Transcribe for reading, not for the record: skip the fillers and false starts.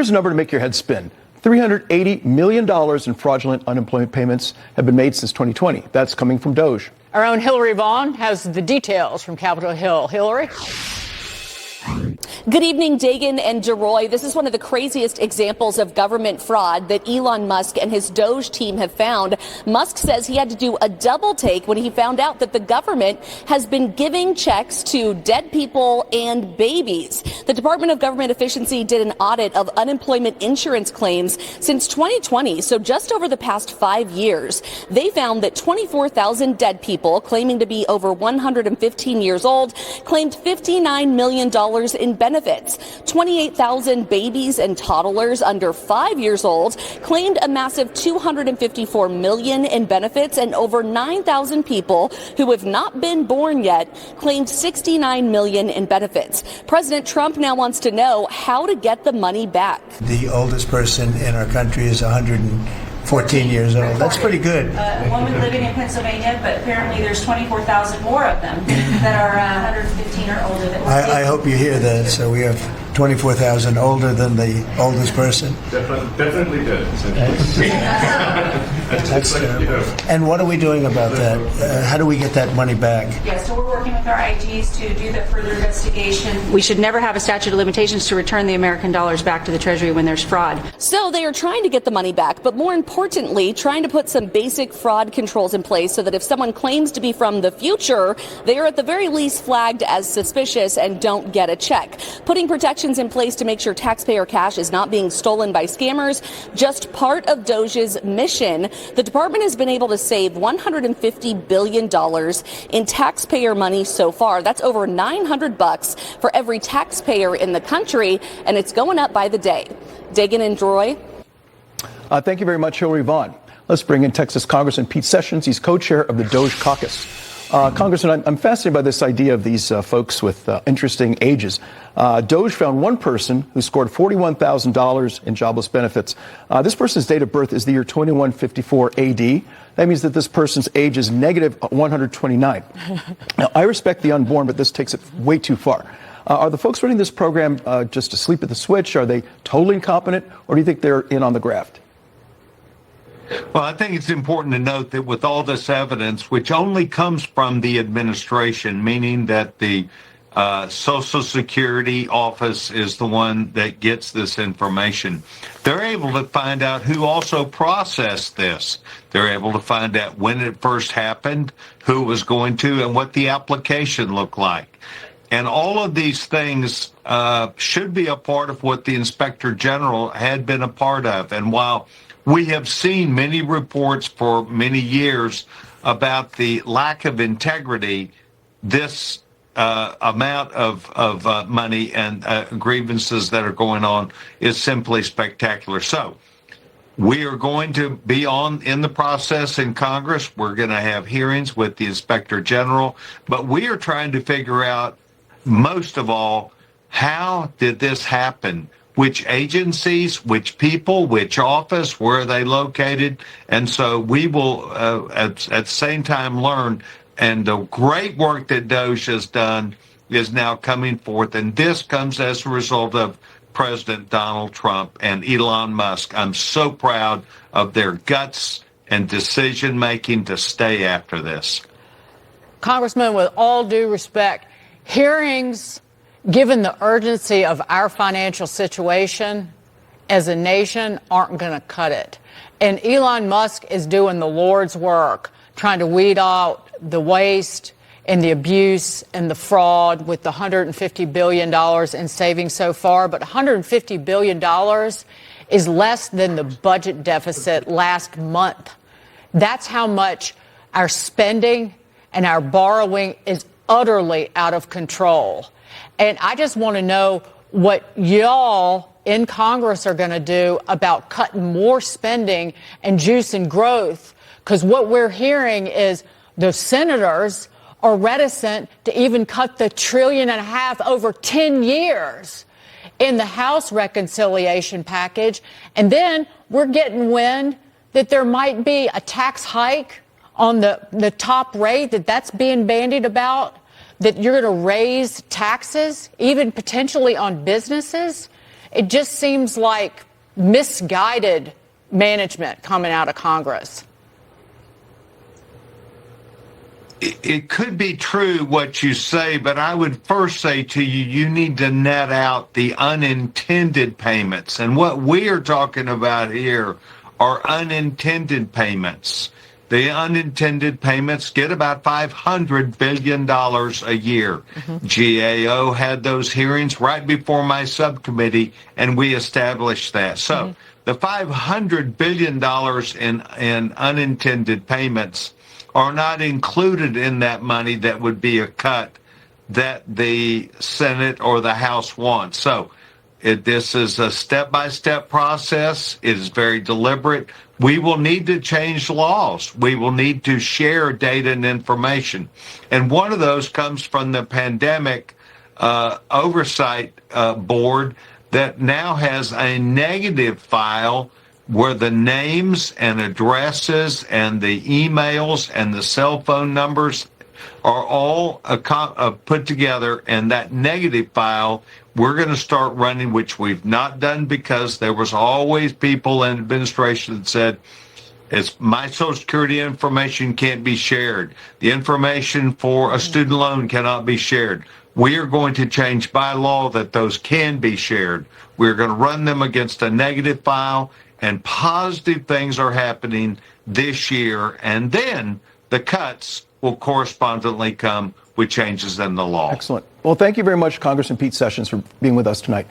Here's a number to make your head spin. $380 million in fraudulent unemployment payments have been made since 2020. That's coming from Doge. Our own Hillary Vaughn has the details from Capitol Hill. Hillary? Good evening, Dagan and DeRoy. This is one of the craziest examples of government fraud that Elon Musk and his Doge team have found. Musk says he had to do a double take when he found out that the government has been giving checks to dead people and babies. The Department of Government Efficiency did an audit of unemployment insurance claims since 2020, so just over the past 5 years. They found that 24,000 dead people claiming to be over 115 years old claimed $59 million in benefits. 28,000 babies and toddlers under 5 years old claimed a massive $254 million in benefits, and over 9,000 people who have not been born yet claimed $69 million in benefits. President Trump now wants to know how to get the money back. The oldest person in our country is 114 years old. That's pretty good. A woman living in Pennsylvania, but apparently there's 24,000 more of them that are 115 or older. I hope you hear that. So we have 24,000 older than the oldest person. Definitely good. That's terrible. And what are we doing about that? How do we get that money back? Yeah, so we're working with our IGs to do the further investigation. We should never have a statute of limitations to return the American dollars back to the Treasury when there's fraud. So they are trying to get the money back, but more importantly, trying to put some basic fraud controls in place so that if someone claims to be from the future, they are at the very least flagged as suspicious and don't get a check. Putting protections in place to make sure taxpayer cash is not being stolen by scammers, just part of Doge's mission. The department has been able to save $150 billion in taxpayer money so far. That's over $900 for every taxpayer in the country, and it's going up by the day. Dagan and Droy. Thank you very much, Hillary Vaughn. Let's bring in Texas Congressman Pete Sessions. He's co-chair of the Doge Caucus. Congressman, I'm fascinated by this idea of these folks with interesting ages. Doge found one person who scored $41,000 in jobless benefits. This person's date of birth is the year 2154 AD. That means that this person's age is negative 129. Now, I respect the unborn, but this takes it way too far. Are the folks running this program just asleep at the switch? Are they totally incompetent, or do you think they're in on the graft? Well, I think it's important to note that with all this evidence, which only comes from the administration, meaning that the Social Security office is the one that gets this information, they're able to find out who also processed this. They're able to find out when it first happened, who was going to, and what the application looked like. And all of these things should be a part of what the Inspector General had been a part of. And while we have seen many reports for many years about the lack of integrity, this amount of money and grievances that are going on is simply spectacular. So we are going to be in the process in Congress. We're going to have hearings with the Inspector General, but we are trying to figure out, most of all, how did this happen? Which agencies, which people, which office, where are they located? And so we will, at the same time, learn. And the great work that Doge has done is now coming forth. And this comes as a result of President Donald Trump and Elon Musk. I'm so proud of their guts and decision-making to stay after this. Congressman, with all due respect, hearings, given the urgency of our financial situation as a nation, aren't going to cut it. And Elon Musk is doing the Lord's work, trying to weed out the waste and the abuse and the fraud with the $150 billion in savings so far. But $150 billion is less than the budget deficit last month. That's how much our spending and our borrowing is utterly out of control. And I just want to know what y'all in Congress are going to do about cutting more spending and juicing growth, because what we're hearing is the senators are reticent to even cut the $1.5 trillion over 10 years in the House reconciliation package. And then we're getting wind that there might be a tax hike on the top rate, that's being bandied about, that you're going to raise taxes, even potentially on businesses. It just seems like misguided management coming out of Congress. It could be true what you say, but I would first say to you, you need to net out the unintended payments. And what we are talking about here are unintended payments. The unintended payments get about $500 billion a year. GAO had those hearings right before my subcommittee, and we established that. So the $500 billion in unintended payments are not included in that money that would be a cut that the Senate or the House wants. So this is a step-by-step process. It is very deliberate. We will need to change laws. We will need to share data and information. And one of those comes from the Pandemic Oversight Board that now has a negative file where the names and addresses and the emails and the cell phone numbers are all put together, and that negative file we're going to start running, which we've not done because there was always people in administration that said, it's my Social Security information can't be shared. The information for a student loan cannot be shared. We are going to change by law that those can be shared. We're going to run them against a negative file, and positive things are happening this year, and then the cuts will correspondingly come with changes in the law. Excellent. Well, thank you very much, Congressman Pete Sessions, for being with us tonight.